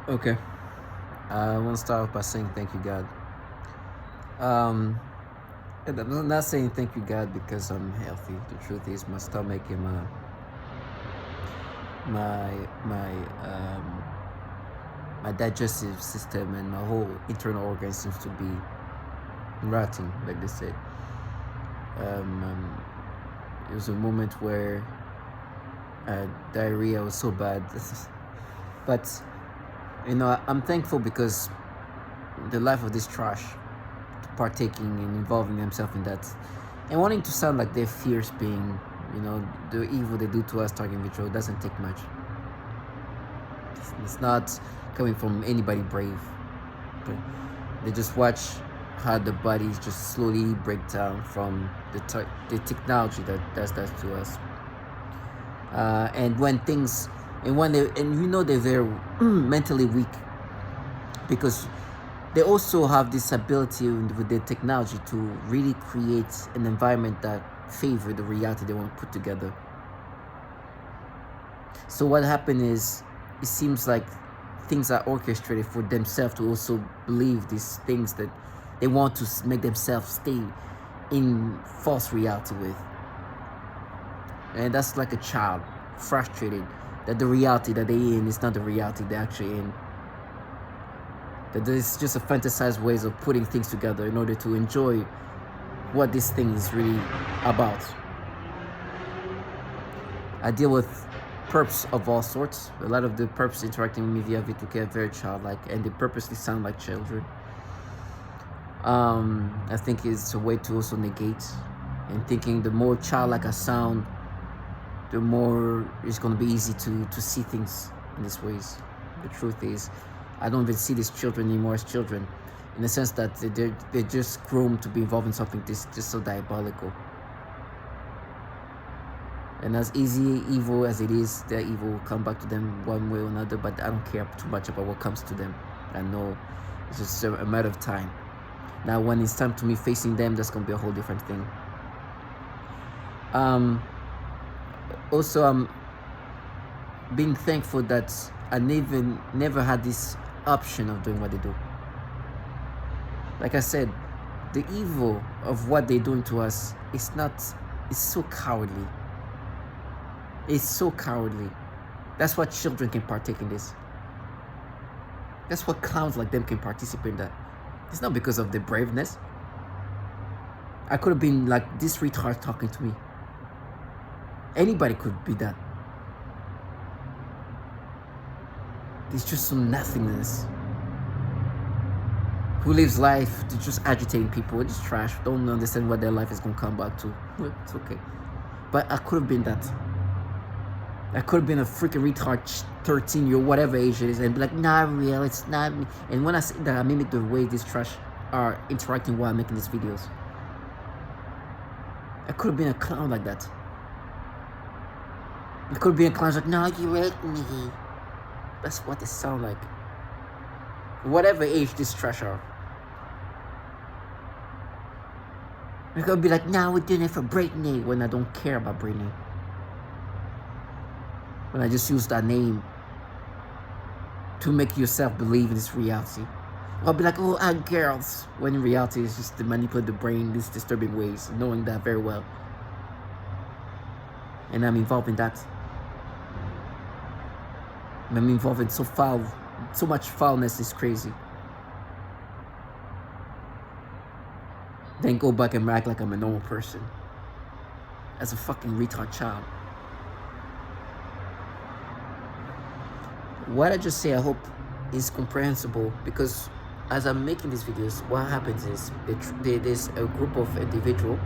Okay. I want to start off by saying thank you, God. Um, and I'm not saying thank you, God, because I'm healthy. The truth is, my stomach and my my um, my digestive system and my whole internal organ seems to be rotting, like they said. It was a moment where diarrhea was so bad, but I'm thankful because the life of this trash, partaking and involving themselves in that, and wanting to sound like they're fierce being, the evil they do to us targeting Vitro doesn't take much. It's not coming from anybody brave. Okay? They just watch how the bodies just slowly break down from the technology that does that to us. And when things, and when they, and they're very mentally weak because they also have this ability with their technology to really create an environment that favor the reality they want to put together. So what happened is, it seems like things are orchestrated for themselves to also believe these things that they want to make themselves stay in false reality with. And that's like a child frustrated that the reality that they're in is not the reality they're actually in. That there's just a fantasized ways of putting things together in order to enjoy what this thing is really about. I deal with perps of all sorts. A lot of the perps interacting with me via V2K are very childlike, and they purposely sound like children. I think it's a way to also negate, and thinking the more childlike I sound, the more it's going to be easy to see things in these ways. The truth is, I don't even see these children anymore as children, in the sense that they're just groomed to be involved in something just so diabolical. And as easy evil as it is, their evil will come back to them one way or another, but I don't care too much about what comes to them. I know it's just a matter of time. Now, when it's time to me facing them, that's going to be a whole different thing. Also, I'm being thankful that I never had this option of doing what they do. Like I said, the evil of what they're doing to us it's so cowardly. It's so cowardly. That's why children can partake in this. That's what clowns like them can participate in that. It's not because of their braveness. I could have been like this retard talking to me. Anybody could be that. It's just some nothingness. Who lives life to just agitating people. It's just trash. Don't understand what their life is going to come back to. It's okay. But I could have been that. I could have been a freaking retard 13-year-old, whatever age it is, and be like, not real, it's not me. And when I say that, I mimic the way these trash are interacting while I'm making these videos. I could have been a clown like that. I could have been a clown like, no, you hate me. That's what they sound like. Whatever age these trash are. I could be like, no, we're doing it for Brittany, when I don't care about Brittany. When I just use that name to make yourself believe in this reality. I'll be like, oh, I'm girls. When in reality, it's just to manipulate the brain in these disturbing ways, knowing that very well. And I'm involved in that. I'm involved in so much foulness is crazy. Then go back and act like I'm a normal person. As a fucking retard child. What I just say, I hope is comprehensible, because as I'm making these videos, what happens is there's a group of individuals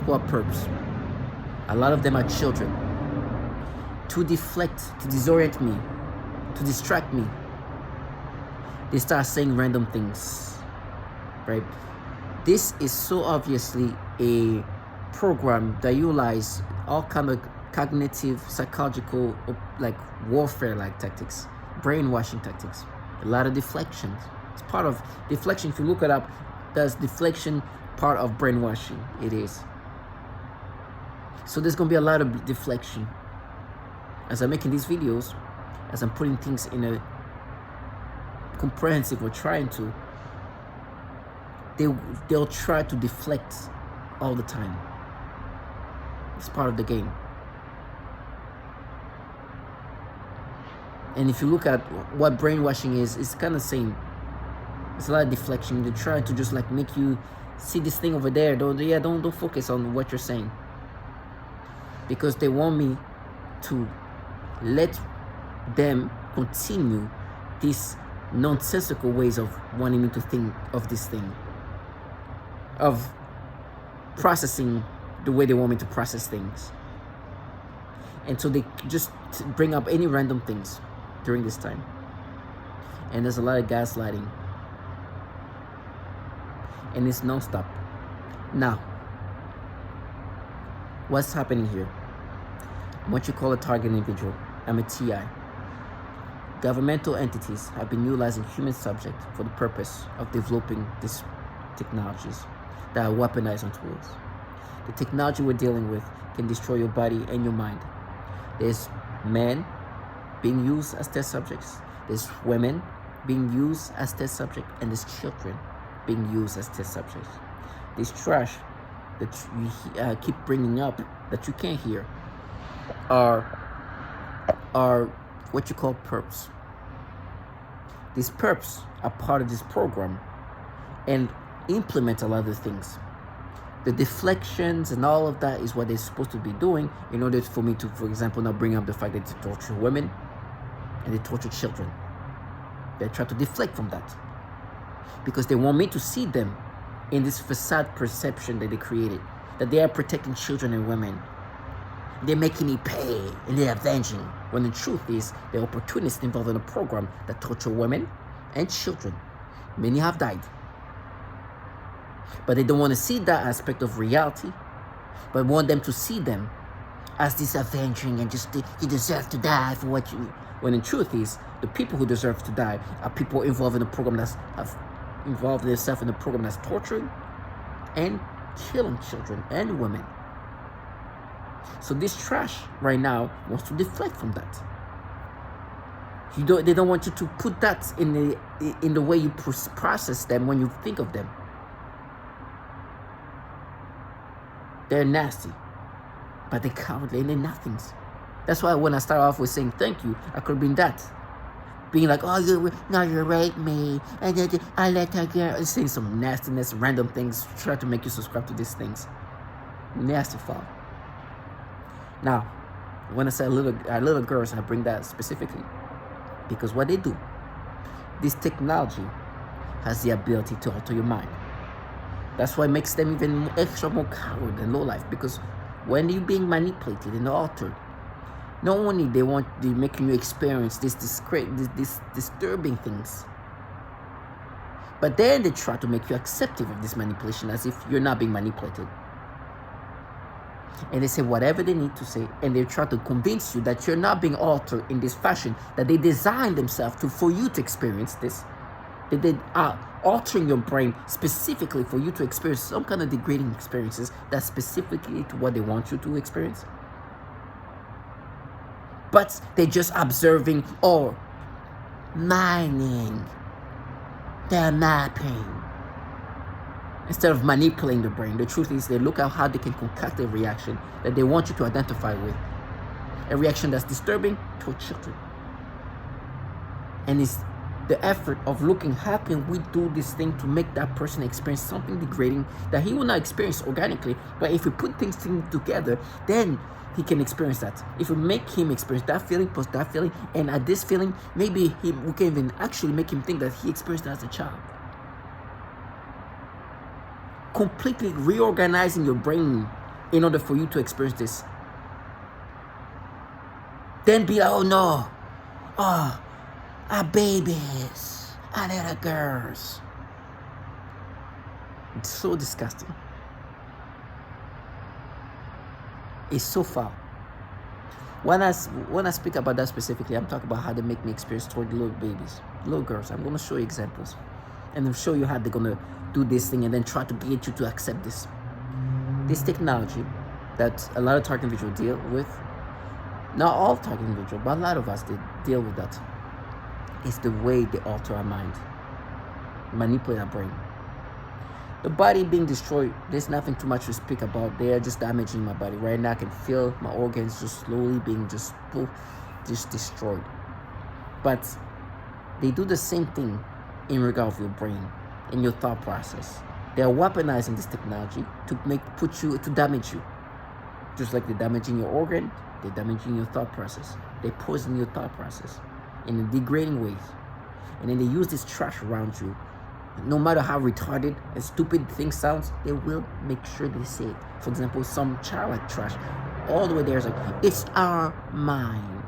who are perps. A lot of them are children. To deflect, to disorient me, to distract me, they start saying random things, right? This is so obviously a program that utilizes all kind of cognitive, psychological, like warfare-like tactics, brainwashing tactics, a lot of deflections. It's part of deflection. If you look it up, does deflection part of brainwashing? It is. So there's gonna be a lot of deflection as I'm making these videos, as I'm putting things in a comprehensive or trying to, they'll try to deflect all the time. It's part of the game. And if you look at what brainwashing is, it's kind of same. It's a lot of deflection. They try to just like make you see this thing over there. Don't focus on what you're saying, because they want me to let them continue these nonsensical ways of wanting me to think of this thing, of processing the way they want me to process things. And so they just bring up any random things during this time. And there's a lot of gaslighting. And it's non-stop. Now, what's happening here? I'm what you call a target individual. I'm a TI. Governmental entities have been utilizing human subjects for the purpose of developing these technologies that are weaponized on tools. The technology we're dealing with can destroy your body and your mind. There's men being used as test subjects. There's women being used as test subjects, and there's children being used as test subjects. This trash that you keep bringing up that you can't hear are what you call perps. These perps are part of this program and implement a lot of the things. The deflections and all of that is what they're supposed to be doing in order for me to, for example, now bring up the fact that they torture women and they torture children. They try to deflect from that because they want me to see them in this facade perception that they created, that they are protecting children and women. They're making me pay and they're avenging, when the truth is they're opportunists involved in a program that torture women and children. Many have died. But they don't want to see that aspect of reality, but want them to see them as this avenging and just, you deserve to die for what you... When the truth is, the people who deserve to die are people involved in a program that's involved themselves in a program that's torturing and killing children and women. So this trash right now wants to deflect from that. They don't want you to put that in the way you process them when you think of them. They're nasty, but they're cowardly and they're nothings. That's why when I start off with saying thank you, I could have been that. Being like, oh, you raped me, and then I let her girl, and saying some nastiness, random things, try to make you subscribe to these things. Nasty foul. Now, when I say little girls, I bring that specifically because what they do, this technology has the ability to alter your mind. That's why it makes them even extra more coward and low life, because when you're being manipulated and altered, not only they making you experience this disturbing things, but then they try to make you accepting of this manipulation as if you're not being manipulated. And they say whatever they need to say, and they try to convince you that you're not being altered in this fashion that they designed themselves to for you to experience this. They are altering your brain specifically for you to experience some kind of degrading experiences that's specifically to what they want you to experience. But they're just observing or mining. They're mapping. Instead of manipulating the brain, the truth is they look at how they can concoct a reaction that they want you to identify with. A reaction that's disturbing to children. And it's the effort of looking, how can we do this thing to make that person experience something degrading that he will not experience organically, but if we put things together, then he can experience that. If we make him experience that feeling plus that feeling, and at this feeling, maybe we can even actually make him think that he experienced that as a child. Completely reorganizing your brain in order for you to experience this. Then be like, oh no, oh, our babies, our little girls. It's so disgusting. It's so foul. When I speak about that specifically, I'm talking about how they make me experience toward little babies, little girls. I'm going to show you examples. And I'll show you how they're going to do this thing and then try to get you to accept this. This technology that a lot of target individuals deal with Not all target individual, but a lot of us they deal with that. It's the way they alter our mind, manipulate our brain. The body being destroyed, there's nothing too much to speak about. They are just damaging my body. Right now I can feel my organs just slowly being just destroyed. But they do the same thing in regard of your brain, in your thought process. They are weaponizing this technology to damage you. Just like they're damaging your organ, they're damaging your thought process. They poison your thought process in degrading ways. And then they use this trash around you. No matter how retarded and stupid things sounds, they will make sure they say it. For example, some childlike trash, all the way there is like, it's our mind.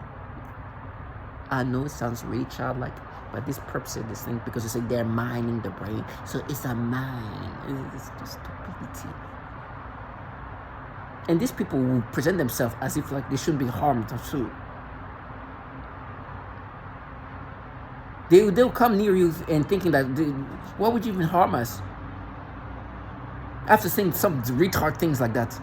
I know it sounds really childlike, but this purpose of this thing, because it's like they're mining the brain, so it's a mind. It's just stupidity. And these people will present themselves as if like they shouldn't be harmed too. They'll come near you and thinking that, why would you even harm us? After saying some retard things like that.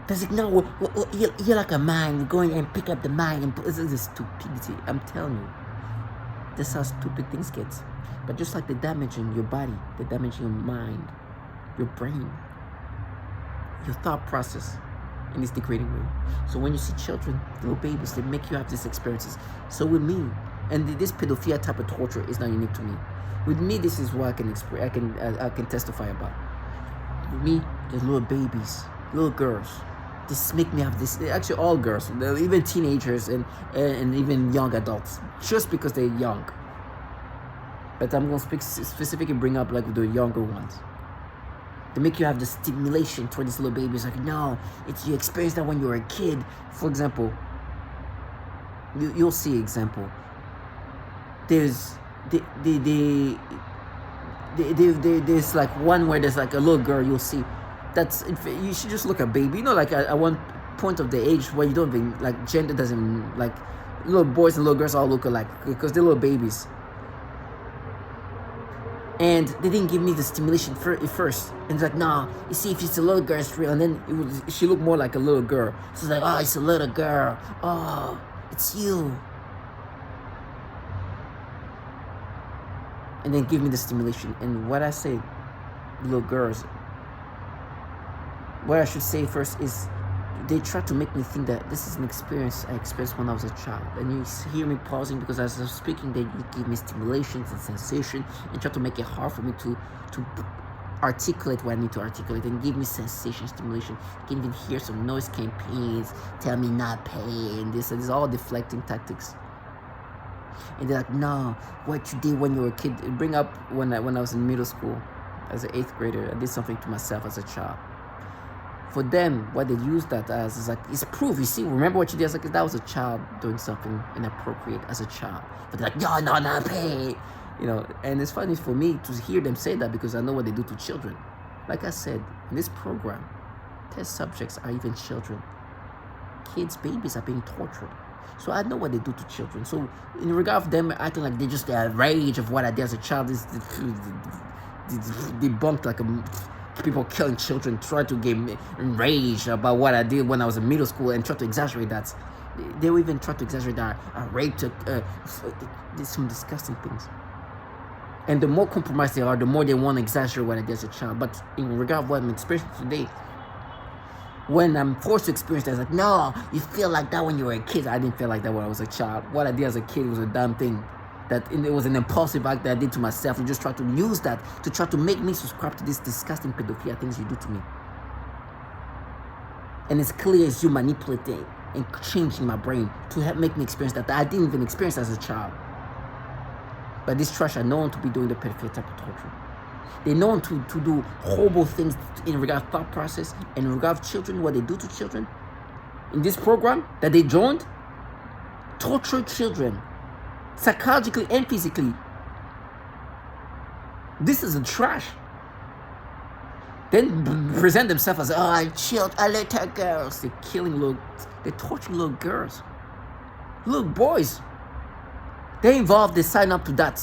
There's like, no, you're like a mind. Go in and pick up the mind. And this is stupidity. I'm telling you. That's how stupid things get. But just like they're damaging your body, they're damaging your mind, your brain, your thought process in this degrading way. So when you see children, little babies, they make you have these experiences. So with me, and this pedophilia type of torture is not unique to me. With me, this is what I can testify about. With me, there's little babies, little girls. This make me have this. Actually, all girls, even teenagers and even young adults, just because they're young. But I'm gonna specifically bring up like the younger ones. They make you have the stimulation toward these little babies. Like, no, you experience that when you were a kid. For example, you'll see example. There's there's like one where there's like a little girl. You'll see. You should just look at baby. You know, like at one point of the age where you don't even like gender doesn't like little boys and little girls all look alike because they're little babies. And they didn't give me the stimulation first. And it's like, nah, you see, if it's a little girl, it's real. And then she looked more like a little girl. So it's like, oh, it's a little girl. Oh, it's you. And then give me the stimulation. And what I say, little girls, what I should say first is, they try to make me think that this is an experience I experienced when I was a child. And you hear me pausing because as I was speaking, they give me stimulations and sensation and try to make it hard for me to articulate what I need to articulate and give me sensation, stimulation. You can even hear some noise campaigns, tell me not pay, and this is all deflecting tactics. And they're like, no, what you did when you were a kid. Bring up when I was in middle school as an 8th grader, I did something to myself as a child. For them, what they use that as is like, it's proof. You see, remember what you did? It's like, that was a child doing something inappropriate as a child. But they're like, no, pay. You know, and it's funny for me to hear them say that because I know what they do to children. Like I said, in this program, test subjects are even children. Kids, babies are being tortured. So I know what they do to children. So in regard of them acting like they just the rage of what I did as a child is debunked like people killing children, try to get enraged about what I did when I was in middle school and try to exaggerate that. They will even try to exaggerate that I raped some disgusting things. And the more compromised they are, the more they want to exaggerate what I did as a child. But in regard of what I'm experiencing today, when I'm forced to experience that, it's like, no, you feel like that when you were a kid. I didn't feel like that when I was a child. What I did as a kid was a dumb thing. It was an impulsive act that I did to myself. You just try to use that to try to make me subscribe to these disgusting pedophilia things you do to me. And it's clear as you manipulating and changing my brain to help make me experience that I didn't even experience as a child. But this trash are known to be doing the pedophilia type of torture. They're known to do horrible things in regard to thought process and in regard to children, what they do to children. In this program that they joined, torture children. Psychologically and physically. This is a trash. Then present themselves as, I little girls. They're torturing little girls. Little boys. They sign up to that.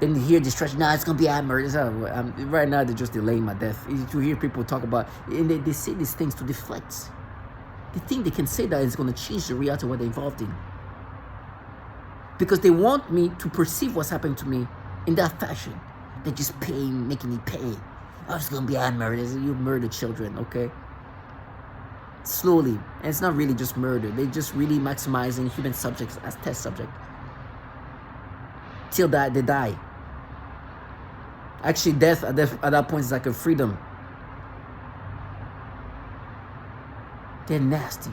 Then you hear distraction. Nah, it's gonna be at murder. Right now they're just delaying my death. You hear people talk about, and they say these things to deflect. They think they can say that it's gonna change the reality of what they're involved in, because they want me to perceive what's happening to me in that fashion. They're just making me pay. Oh, it's gonna be at murder. You murder children, okay? Slowly, and it's not really just murder. They're just really maximizing human subjects as test subject till they die. Actually, death at that point is like a freedom. They're nasty.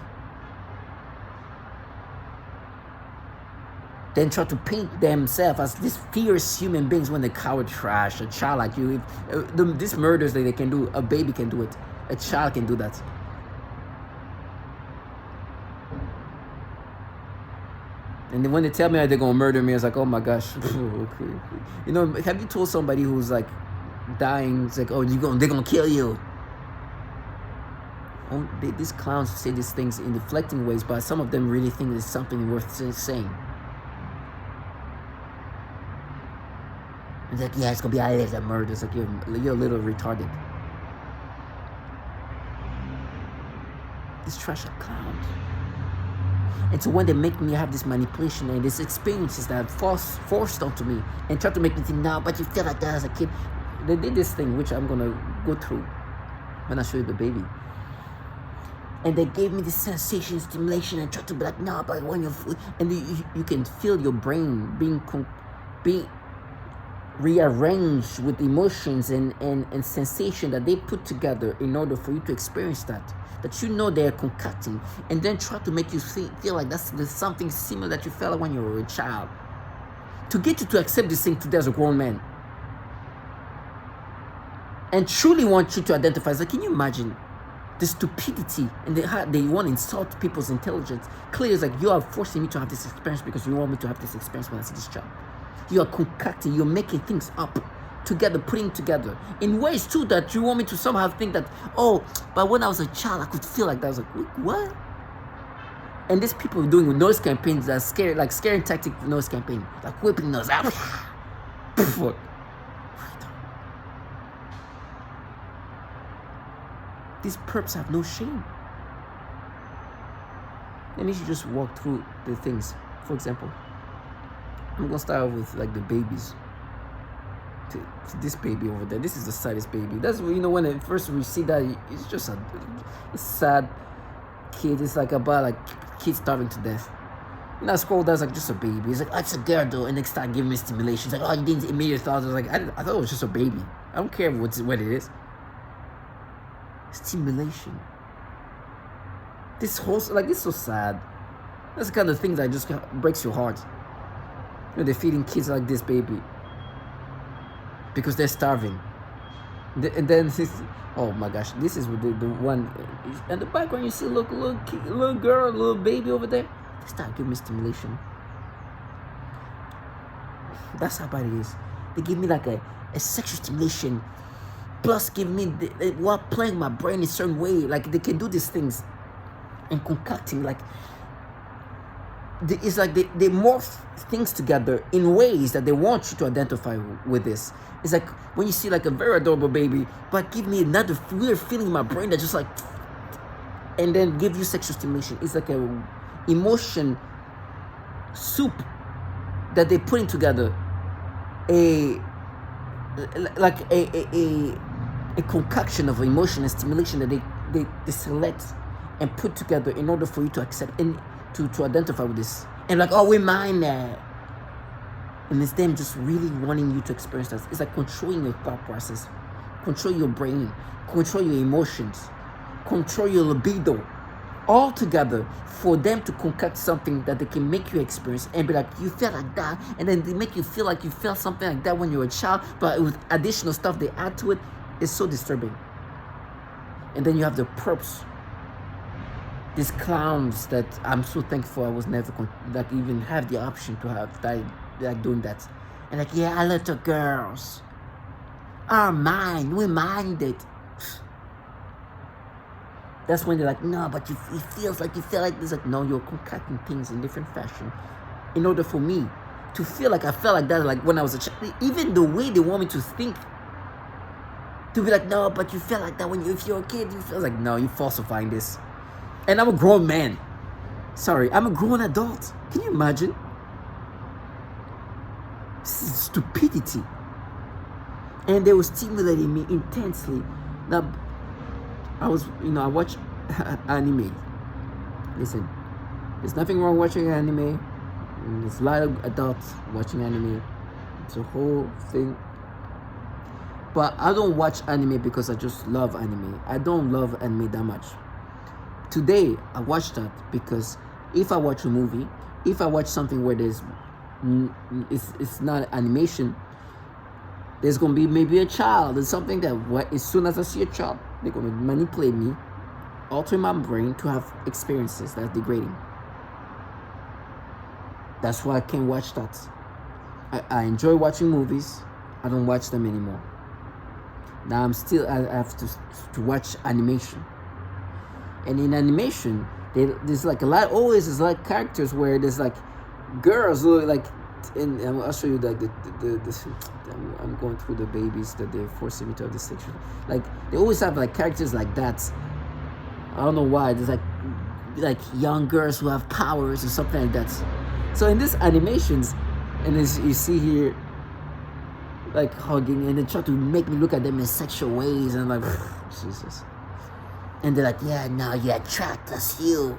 Then try to paint themselves as these fierce human beings when they coward trash. A child like you, these murders that they can do, a baby can do it. A child can do that. And then when they tell me that they're gonna murder me, I was like, oh my gosh. Okay. You know, have you told somebody who's like dying, it's like, oh, they're gonna kill you? Oh, these clowns say these things in deflecting ways, but some of them really think it's something worth saying. It's like, yeah, it's gonna be a murder. It's like you're a little retarded. These trash are clowns. And so when they make me have this manipulation and these experiences that are forced onto me and try to make me think, no, but you feel like that as a kid. They did this thing, which I'm gonna go through when I show you the baby. And they gave me this sensation, stimulation, and tried to be like, no, but when you're, and you can feel your brain being rearranged with emotions and sensation that they put together in order for you to experience that you know they're concocting, and then try to make you feel like there's something similar that you felt when you were a child, to get you to accept this thing today as a grown man, and truly want you to identify. It's like, can you imagine the stupidity, and they want to insult people's intelligence? Clearly, it's like, you are forcing me to have this experience because you want me to have this experience when I see this child. You are concocting, you're making things up together, putting together in ways too that you want me to somehow think that, oh, but when I was a child I could feel like that. I was like, what? And these people doing noise campaigns that are scary, like scary tactic noise campaign, like whipping nose out. These perps have no shame. Let me just walk through the things. For example, I'm gonna start off with like the babies. This baby over there, this is the saddest baby. That's, you know, when at first we see that, it's just a sad kid. It's like about like kids starving to death. And I scroll down, it's like just a baby. It's like, oh, it's a girl though, and they start giving me stimulation. It's like, oh, you didn't immediately thought. I was like, I thought it was just a baby. I don't care what it is. Stimulation. This whole, like, this is so sad. That's the kind of thing that just breaks your heart. You know, they're feeding kids like this baby because they're starving. And then this, oh my gosh, this is the one in the background. You see, look, little girl, little baby over there. They start giving me stimulation. That's how bad it is. They give me like a sexual stimulation, plus give me while playing my brain in a certain way. Like, they can do these things and concocting, like, it's like they morph things together in ways that they want you to identify with this. It's like when you see like a very adorable baby, but give me another weird feeling in my brain that just like, and then give you sexual stimulation. It's like a emotion soup that they're putting together, a concoction of emotion and stimulation that they select and put together in order for you to accept and to identify with this. And like, oh, we mind that. And it's them just really wanting you to experience that. It's like controlling your thought process, control your brain, control your emotions, control your libido, all together for them to concoct something that they can make you experience and be like, you felt like that, and then they make you feel like you felt something like that when you were a child, but with additional stuff they add to it. It's so disturbing. And then you have the perps, these clowns that I'm so thankful I was never that even have the option to have that, like doing that. And like, yeah, little girls are mine, we mind it. That's when they're like, no, but it feels like you feel like this. Like, no, you're concocting things in different fashion in order for me to feel like I felt like that, like when I was a child. Even the way they want me to think, to be like, no, but you felt like that if you're a kid, you feel like, no, you're falsifying this. And I'm a grown man. Sorry, I'm a grown adult. Can you imagine? This is stupidity. And they were stimulating me intensely. Now, I watch anime. Listen, there's nothing wrong watching anime. There's a lot of adults watching anime. It's a whole thing. But I don't watch anime because I just love anime. I don't love anime that much. Today, I watched that because if I watch a movie, if I watch something where it's not animation, there's going to be maybe a child and something that as soon as I see a child, they're going to manipulate me, alter my brain to have experiences that are degrading. That's why I can't watch that. I enjoy watching movies. I don't watch them anymore. Now I have to watch animation. And in animation, there's like there's like characters where there's like girls who like, and I'll show you like I'm going through the babies that they're forcing me to have this section. Like they always have like characters like that. I don't know why. There's like young girls who have powers or something like that. So in these animations, and as you see here, like hugging, and they try to make me look at them in sexual ways, and I'm like, Jesus. And they're like, yeah, now you attract us, you.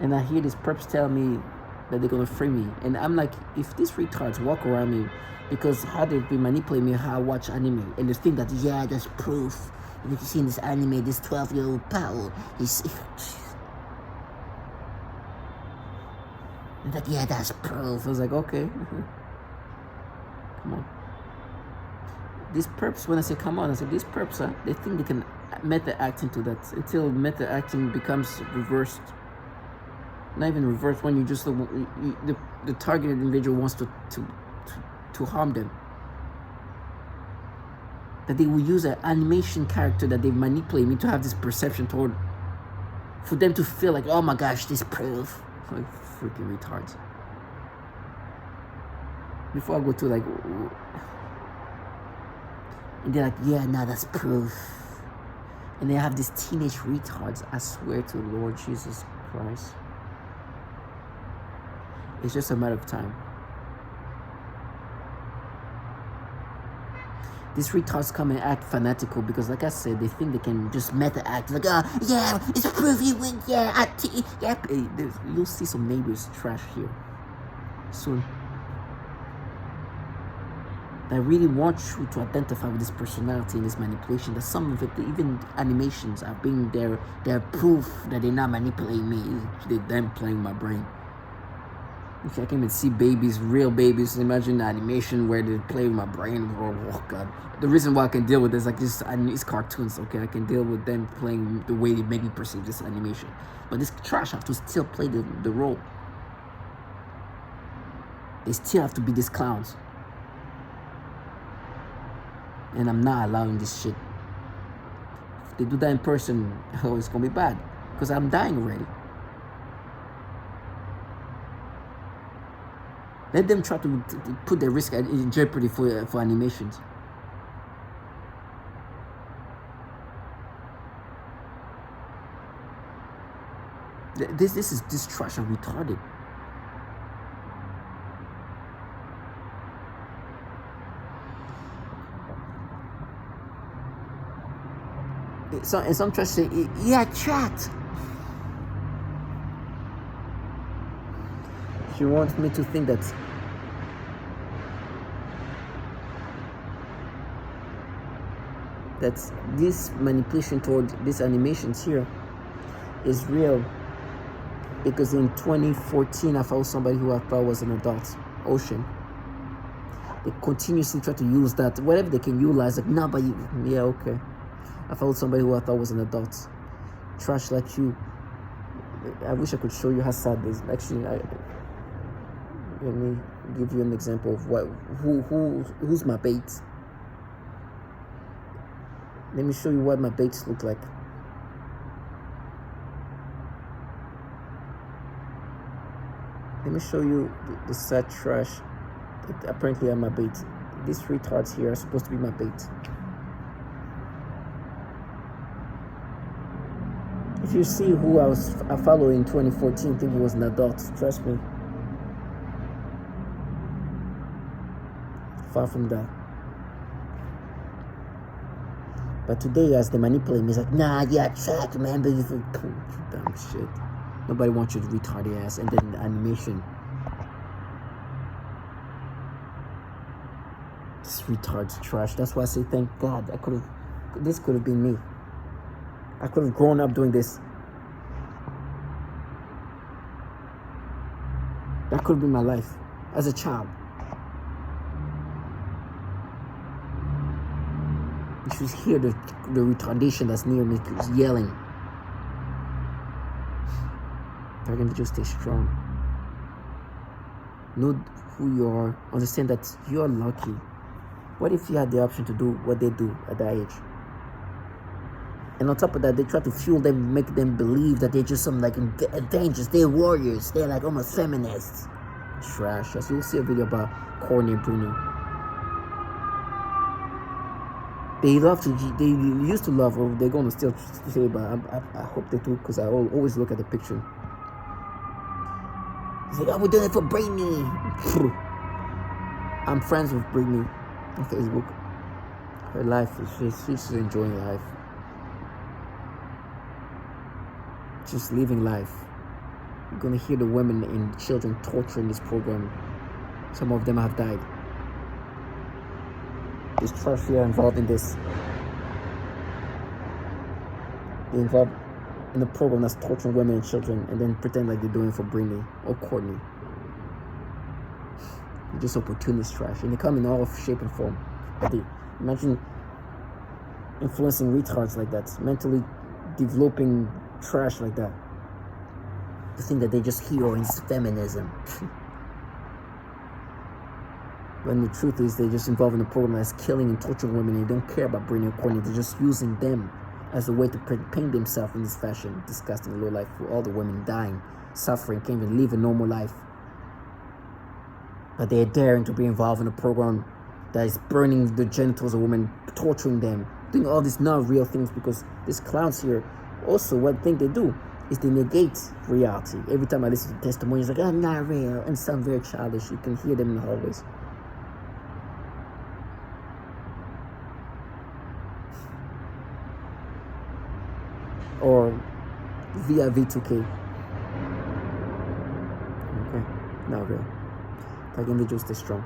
And I hear these perps tell me that they're gonna free me, and I'm like, if these retards walk around me, because how they've been manipulating me, how I watch anime, and they think that, yeah, that's proof. If you see in this anime, this 12-year-old pal, he's and like, yeah, that's proof. I was like, okay. Come on. These perps, when I say come on, I said these perps, they think they can method act into that until method acting becomes reversed. Not even reversed, when you just the targeted individual wants to harm them. That they will use an animation character that they manipulate me to have this perception toward, for them to feel like, oh my gosh, this proof. Like freaking retards. Before I go to like, and they're like, yeah, nah, that's proof. And they have these teenage retards, I swear to the Lord Jesus Christ. It's just a matter of time. These retards come and act fanatical because, like I said, they think they can just method act. Like, yeah, it's proof you win. Yeah, yeah. You'll see some neighbors trash here soon. I really want you to identify with this personality and this manipulation. That some of it, even animations, are being they're proof that they're not manipulating me. They're them playing my brain. Okay, I can even see babies, real babies. Imagine the animation where they play with my brain. Oh God! The reason why I can deal with this, like this, it's cartoons. Okay, I can deal with them playing the way they make me perceive this animation. But this trash have to still play the role. They still have to be these clowns. And I'm not allowing this shit. If they do that in person, oh, it's gonna be bad. Because I'm dying already. Let them try to put their risk in jeopardy for animations. This trash are retarded. Some trash say, yeah, chat. She wants me to think that this manipulation toward these animations here is real, because in 2014 I found somebody who I thought was an adult, Ocean. They continuously try to use that, whatever they can utilize, like, nah, but yeah, okay. I found somebody who I thought was an adult, trash like you. I wish I could show you how sad this. Actually, let me give you an example of who's my bait. Let me show you what my baits look like. Let me show you the sad trash that apparently are my bait. These retards here are supposed to be my bait. If you see who I followed in 2014, think he was an adult, trust me. Far from that. But today, as they manipulate me, it's like, nah, yeah, track, man, but it's like, dumb shit. Nobody wants you to retard your ass. And then the animation. This retard's trash. That's why I say, thank God. This could have been me. I could have grown up doing this. That could have been my life as a child. You should hear the retardation that's near me yelling. They're going to just stay strong. Know who you are. Understand that you're lucky. What if you had the option to do what they do at that age? And on top of that, they try to fuel them, make them believe that they're just some like adventures. They're warriors. They're like almost feminists. Trash. As you'll see a video about Courtney and Bruno. They used to love, or they're going to still say, but I hope they do, because I always look at the picture. He's like, oh, we're doing it for Britney. I'm friends with Britney on Facebook. Her life is she's enjoying life. Just living life. You're gonna hear the women and children torturing this program. Some of them have died. These trash here involved in this. They're involved in a program that's torturing women and children and then pretend like they're doing it for Britney or Courtney. They're just opportunist trash. And they come in all shape and form. Imagine influencing retards like that, mentally developing trash like that. The thing that they just hear is feminism. When the truth is, they're just involved in a program that's killing and torturing women. They don't care about Britney or Courtney. They're just using them as a way to paint themselves in this fashion. Disgusting low life for all the women dying, suffering, can't even live a normal life. But they're daring to be involved in a program that is burning the genitals of women, torturing them, doing all these not real things, because these clowns here, also one thing they do is they negate reality. Every time I listen to testimonies, like, oh, not real, and sound very childish. You can hear them in the hallways. Or via V2K. Okay, not real. Like individuals, stay strong.